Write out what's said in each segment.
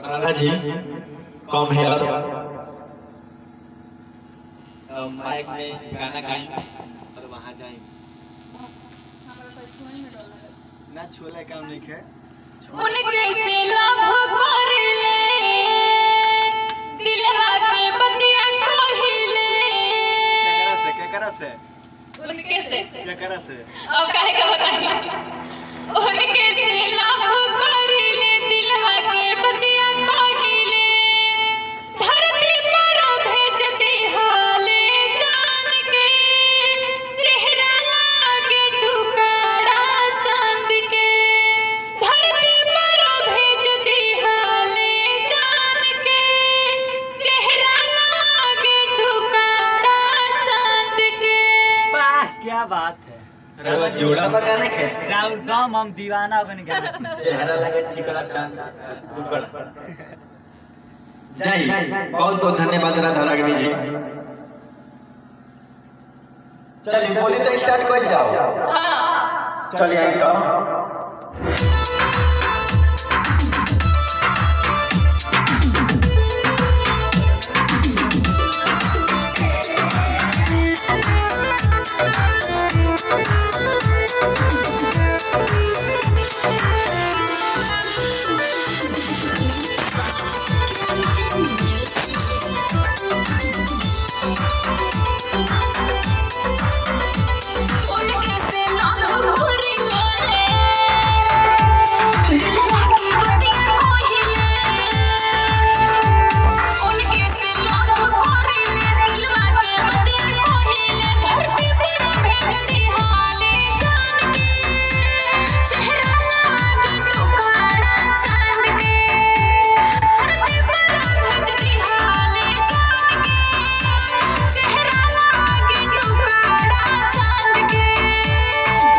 राणा जी कम है और माइक में गाना गाएंगे और वहाँ जाएंगे। ना छोला काम नहीं है। उनके से लव कर ले दिलवा के बतिया कहिले। क्या करा से उनके से क्या करा से अब काहे का बताई। उनके से लव कर ले दिलवा के बतिया कहिले। धरती पर भेज दी हाले जान के चेहरा लागे टुकड़ा चांद के। धरती पर भेज दी हाले जान के चेहरा लागे टुकड़ा चांद के। वाह क्या बात है। रवा जोड़ा बगाने के राउर दम हम दीवाना हो गनी गाना। चेहरा लगे चिकना चांद दुकड़। जय बहुत बहुत धन्यवाद राधा रागिनी जी। चलिए बोली तो स्टार्ट कर जाओ। हाँ चलिए आई तो उनके से लव कर ले दिलवा के बतिया कहिले। उनके से लव कर ले दिलवा के बतिया कहिले। धरती पर भेज दी हाले जान के चेहरा लागे टुकड़ा चांद के। धरती पर भेज दी हाले जान के चेहरा लागे टुकड़ा चांद के।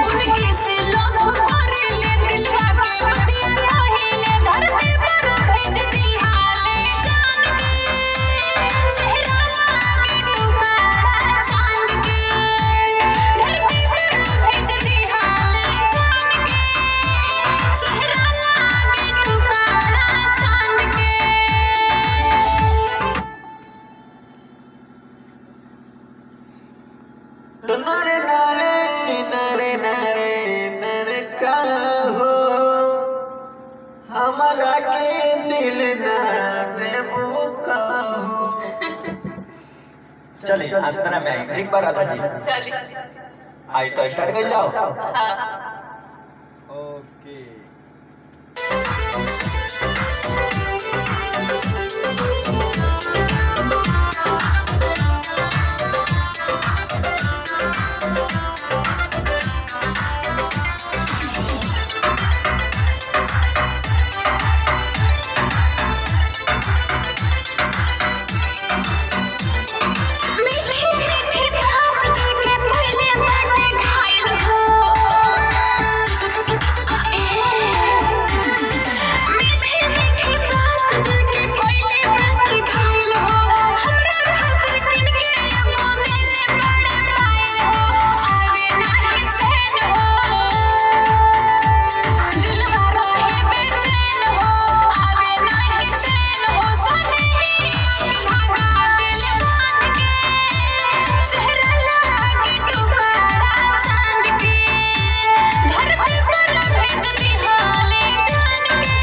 उनके से लव कर ले दिलवा के बतिया कहिले। धरती पर भेज दी हाले जान के चेहरा लागे टुकड़ा चांद के। धरती पर भेज दी हाले जान के चेहरा लागे टुकड़ा चांद के। नरे नरे नरे नरे नरे का हो हमारा के दिल ना देबो का हो। चलिए अंतरा में आई ठीक बात राधा जी। चलिए आई तो स्टार्ट कर जाओ। हाँ ओके मीठी मीठी बात करके पहले बाटे घायल हो। मीठी मीठी बात करके पहले बाटे घायल हो। हमरा खातिर किनके एगो दिल बड़े पायल हो। आवे नाही चैन हो दिलवा रहे बेचैन हो। आवे नाही चैन हो सोने धागा दिल बांध के चेहरा लागे टुकड़ा चांद के। धरती पर भेज दी हाले जान के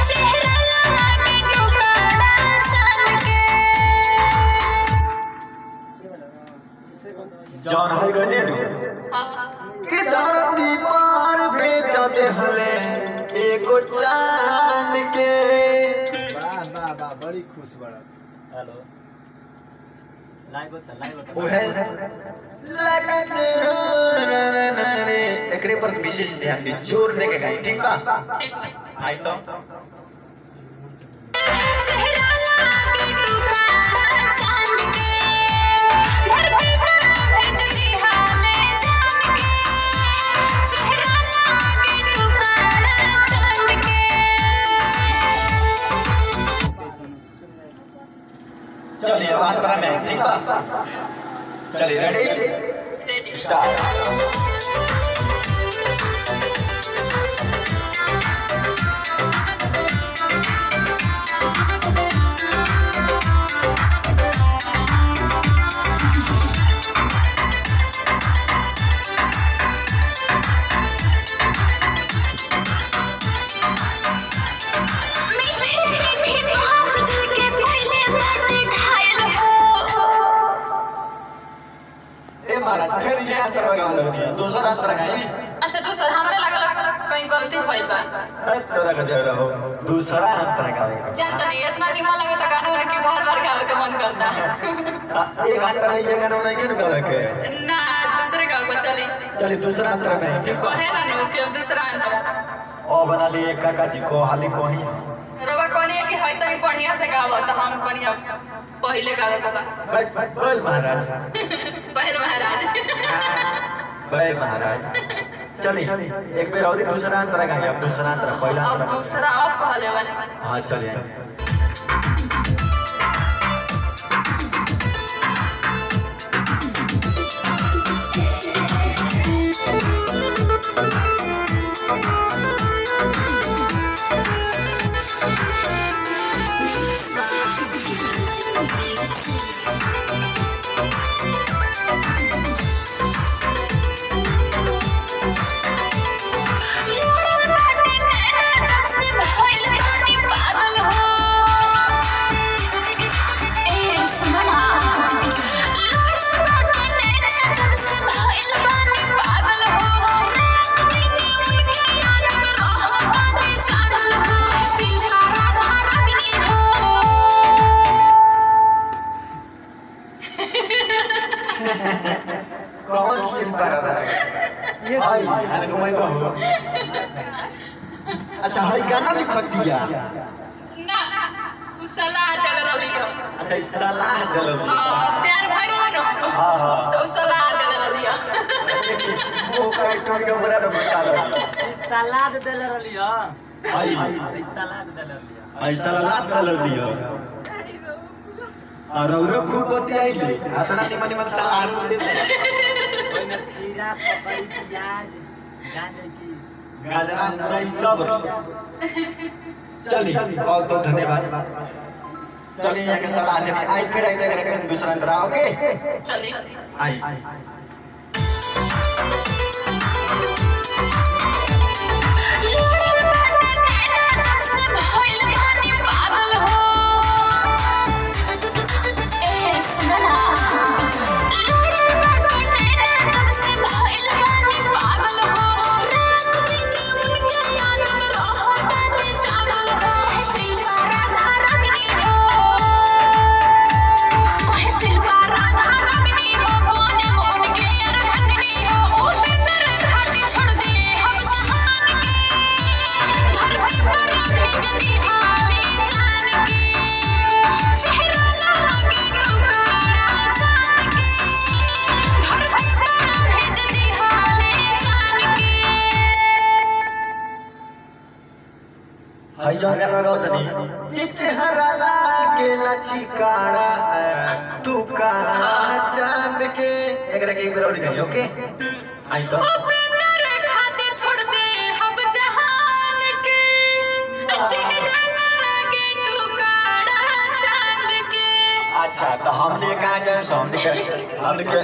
चेहरा लागे टुकड़ा चांद के। जॉन है गने दो कि धरती पर भेज दे हले एको चांद के। वाह वाह वाह बड़ी खुश बड़ा। हेलो लाइव होता ओहे लगे नरे नरे एकरे पर विशेष ध्यान दी जोर दे के गाई ठीक बा। ठीक है आई तो चेहरा लागे टुकड़ा चांद के। धरती पर भेज दी हाले जान के चेहरा लागे टुकड़ा चांद के। चलिए अंतरा में ठीक बा। चलिए रेडी स्टार्ट। दूसरा अंतर गाई। अच्छा दूसर हमरे लागल कहीं गलती भइल बा। अरे तोरा का जय रहो दूसरा अंतर गावे। जानता नहीं इतना निमन लगे तो गाना उनके बार-बार गावे का मन करता। एक घंटा नहीं ये गाना नहीं क्यों गावे के? ना दूसरे गाँव को चली। चलिए दूसरा अंतर में। जो कहेला नु कि दूसरा अंतर। ओ बना लिए काका जी को हाली को ही। रवा कोनी है कि है तो बढ़िया से गावो तो हम कोनी पहले गावे का बा। बोल महाराज। पहले महाराज। भाई महाराज चलिए एक बार और दूसरा अंतर गाएंगे। अब दूसरा अंतर पहला अब अंतर दूसरा अब पहले वाले हाँ चलिए कौन शिल्पा राधा ये हाय अरे को मैं कहूं अच्छा हाय गाना लिखत दिया ना उ सलाह दे रहली हो। अच्छा इस सलाह दे रहली हां प्यार भाई रो हां तो सलाह दे रहली हो। वो काय टोरी का बड़ा न सलाद देले रहली हो। हाय सलाद देले रहली हो। ऐसा सलाह दे रहली हो और औरो खूब बतियाइले अतना निमन निमन सलाह रो दे ओइ में खीरा पकई प्याज गाजर की गाजरा मुरई सब चलिए बहुत बहुत धन्यवाद। चलिए यहाँ के सलाह देने आई फिर आई देकर दूसरा अंतर ओके चलिए आई भाई जान करना गाओ तनी कि चेहरा लागे लचिकाड़ा तू का चांद के एकरा के एक बार और दिखाई ओके आई तो उपेंद्र खाते छोड़ दे हम जहान के चेहरा लागे तू काड़ा चांद के। अच्छा तो हमने कहा जाए हमने के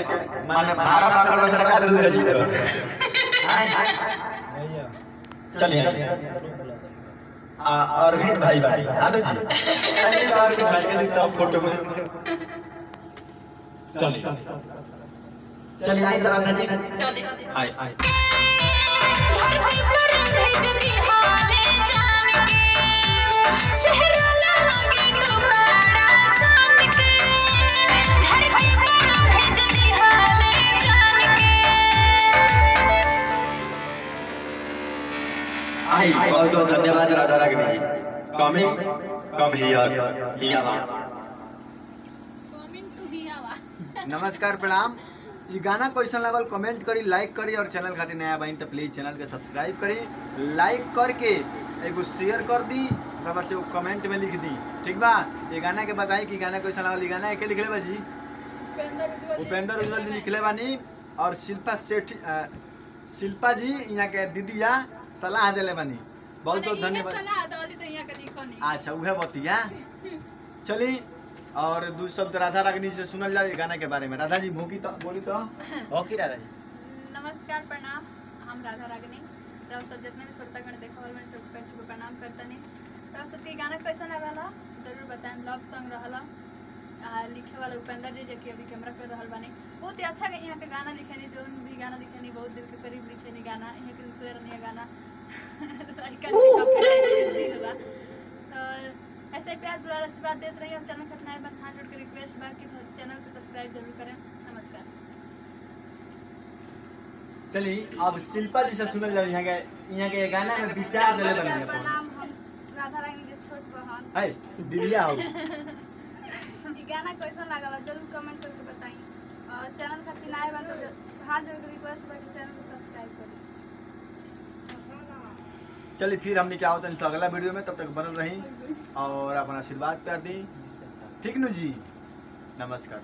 माने 12 पाखर में सका दूर जी तो चलिए अरविंद भाई भाई आनो जी पहले तो अरविंद भाई के दिखता हूँ फोटो में चलिए चलिए आई तरह था जी चलिए आई आई धरती पर भेजती हाले जान के चेहरा लागे तू काड़ा चांद के। धरती पर भेजती हाले जान के। आई बहुत बहुत धन्यवाद राधा रागिनी जी कमिंग कम हियर नमस्कार प्रणाम। ये गाना कैसन लगल कमेंट करी लाइक करी और चैनल खातिर नया बहन तो प्लीज चैनल के सब्सक्राइब करी लाइक करके एगो शेयर कर दी तब से वो कमेंट में लिख दी ठीक बा। ये गाना के बताई कि गाना कैसन लगल। ये गाना के लिखले बा जी उपेंद्र उज्जवल जी लिखले बानी और शिल्पा जी यहाँ के दीदिया सलाह दिले बानी बहुत बहुत धन्यवाद। अच्छा उहे बतिया चली और दू शब्द राधा रागिनी से सुनल जाए गाना के बारे में। राधा जी भूखी तो बोली तो ओके राधा जी नमस्कार प्रणाम हम राधा रागिनी राव सब जितने भी श्रोतागण देखल मैंने सब पैर छू प्रणाम करता नहीं राव सबके गाना कैसा लगल जरूर बताएं। लव सॉन्ग रहल लिखे वाला उपेंद्र जी जो कि अभी कैमरा कर रहा बानी बहुत ही अच्छा यहाँ के गाना लिखेनी जो भी गाना लिखेनी बहुत दिल के करीब लिखेनी गाना यहाँ के लिखले रहनी गाना होगा तो ऐसे ही प्यार दुलार आशीर्वाद देते रहिए और चैनल खतनाए बन हाथ जोड़ के रिक्वेस्ट बा कि चैनल को सब्सक्राइब जरूर करें। नमस्कार। चलिए अब शिल्पा जी से सुनल जाओ यहाँ के गाना में विचार देले बनी अपन प्रणाम हम राधा रानी के छोट बहन है दिलिया हो ई गाना कैसा लागल जरूर कमेंट करके बताई और चैनल खातिर नया बन तो हाथ जोड़ के रिक्वेस्ट बा कि चैनल को सब्सक्राइब करें। चलिए फिर हमने क्या होता है अगला वीडियो में, तब तक बनल रही और अपना आशीर्वाद प्यार दी। ठीक नु जी, नमस्कार।